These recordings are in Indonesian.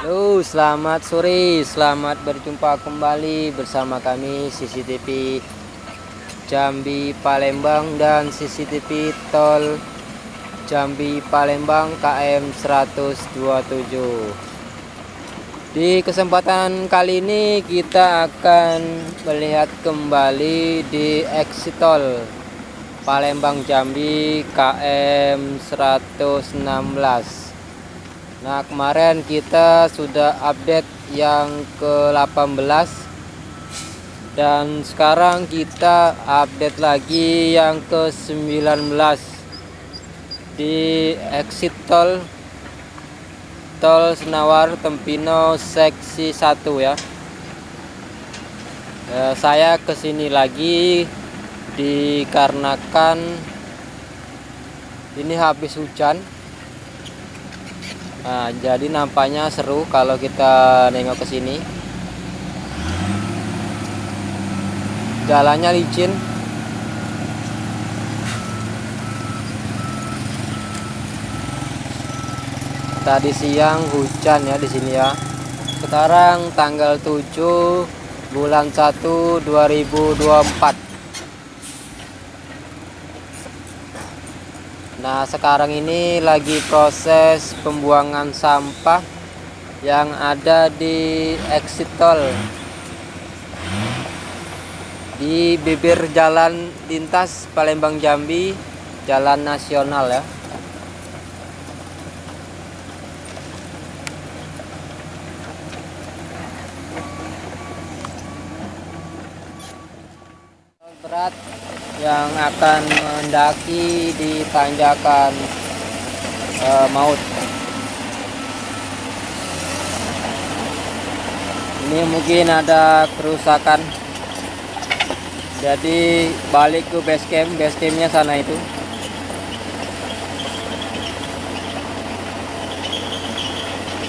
Halo, selamat sore, selamat berjumpa kembali bersama kami CCTV Jambi Palembang dan CCTV Tol Jambi Palembang KM 127. Di kesempatan kali ini kita akan melihat kembali di exit tol Palembang Jambi KM 116. Nah, kemarin kita sudah update yang ke-18 dan sekarang kita update lagi yang ke-19 di exit tol Senawar Tempino seksi 1 ya. Saya kesini lagi dikarenakan ini habis hujan. Nah, jadi nampaknya seru kalau kita nengok ke sini. Jalannya licin. Tadi siang hujan ya di sini ya. Sekarang tanggal 7 bulan 1 2024. Nah, sekarang ini lagi proses pembuangan sampah yang ada di exit tol di bibir jalan lintas Palembang Jambi, jalan nasional ya. Berat yang akan mendaki di tanjakan maut. Ini mungkin ada kerusakan, jadi balik ke base campnya sana itu.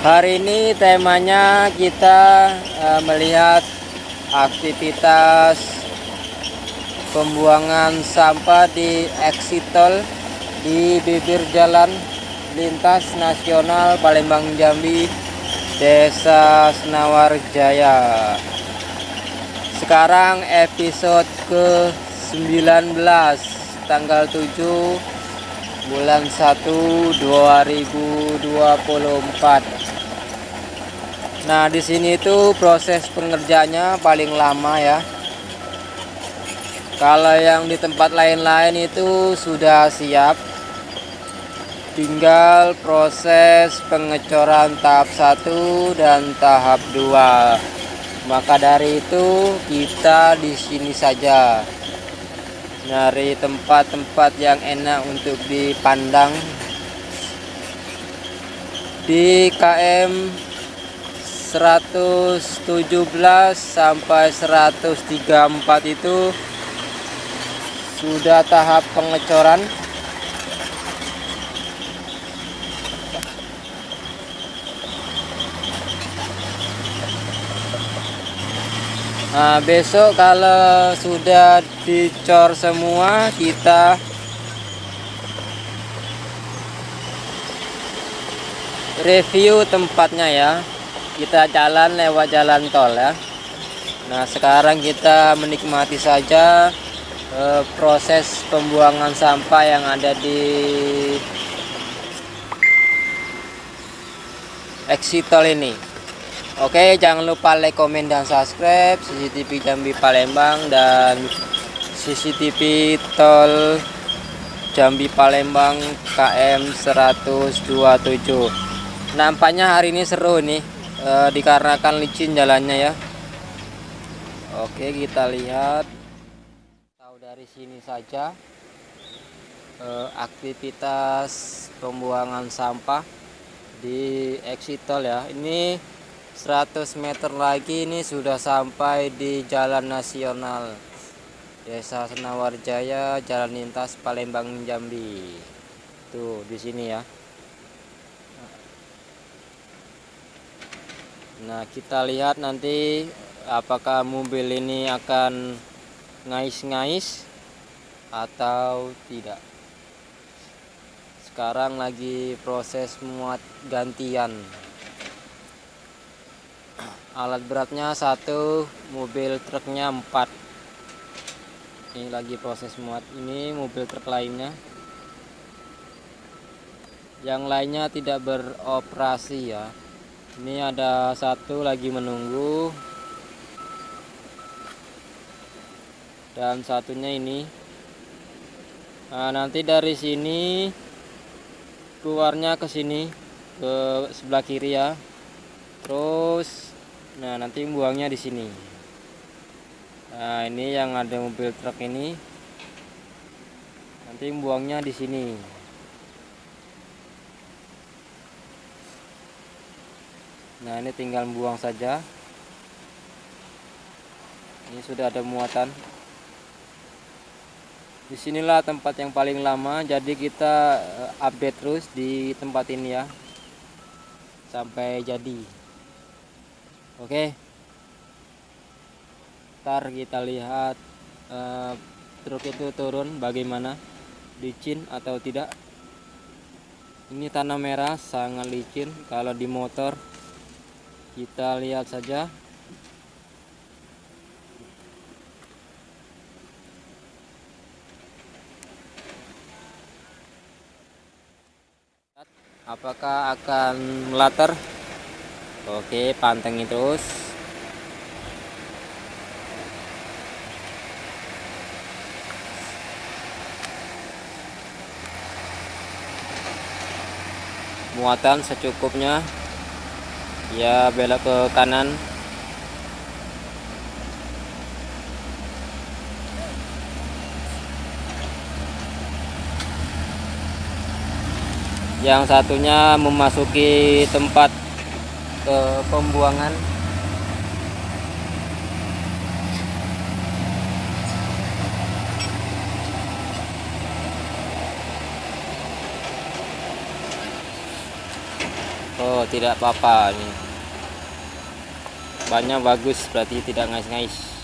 Hari ini temanya kita melihat aktivitas pembuangan sampah di exit tol di bibir jalan lintas nasional Palembang Jambi, Desa Senawar Jaya. Sekarang episode ke-19 tanggal 7 bulan 1 2024. Nah, di sini tuh proses pengerjaannya paling lama ya. Kalau yang di tempat lain-lain itu sudah siap, tinggal proses pengecoran tahap 1 dan tahap 2. Maka dari itu kita di sini saja nyari tempat-tempat yang enak untuk dipandang. Di KM 117 sampai 134 itu sudah tahap pengecoran. Nah, besok kalau sudah dicor semua, kita review tempatnya ya. Kita jalan lewat jalan tol ya. Nah, sekarang kita menikmati saja proses pembuangan sampah yang ada di exit tol ini. Oke, jangan lupa like, komen, dan subscribe CCTV Jambi Palembang dan CCTV Tol Jambi Palembang KM 127. Nampaknya hari ini seru nih, dikarenakan licin jalannya ya. Oke, kita lihat. Dari sini saja aktivitas pembuangan sampah di exit tol ya. Ini 100 meter lagi ini sudah sampai di jalan nasional Desa Senawar Jaya, jalan lintas Palembang Jambi. Tuh di sini ya. Nah, kita lihat nanti apakah mobil ini akan ngais-ngais atau tidak. Sekarang lagi proses muat gantian. Alat beratnya 1, mobil truknya 4. Ini lagi proses muat. Ini mobil truk lainnya. Yang lainnya tidak beroperasi ya. Ini ada 1 lagi menunggu, dan satunya ini. Nah, nanti dari sini keluarnya ke sini, ke sebelah kiri ya. Terus nah nanti buangnya di sini. Nah, ini yang ada mobil truk ini. Nanti buangnya di sini. Nah, ini tinggal buang saja. Ini sudah ada muatan. Disinilah tempat yang paling lama, jadi kita update terus di tempat ini ya, sampai jadi. Oke, ntar kita lihat truk itu turun bagaimana, licin atau tidak. Ini tanah merah sangat licin. Kalau di motor kita lihat saja. Apakah akan melatar? Oke, pantengin terus. Muatan secukupnya. Ya, belok ke kanan. Yang satunya memasuki tempat ke pembuangan. Oh, tidak apa-apa ini. Banyak bagus, berarti tidak ngais-ngais.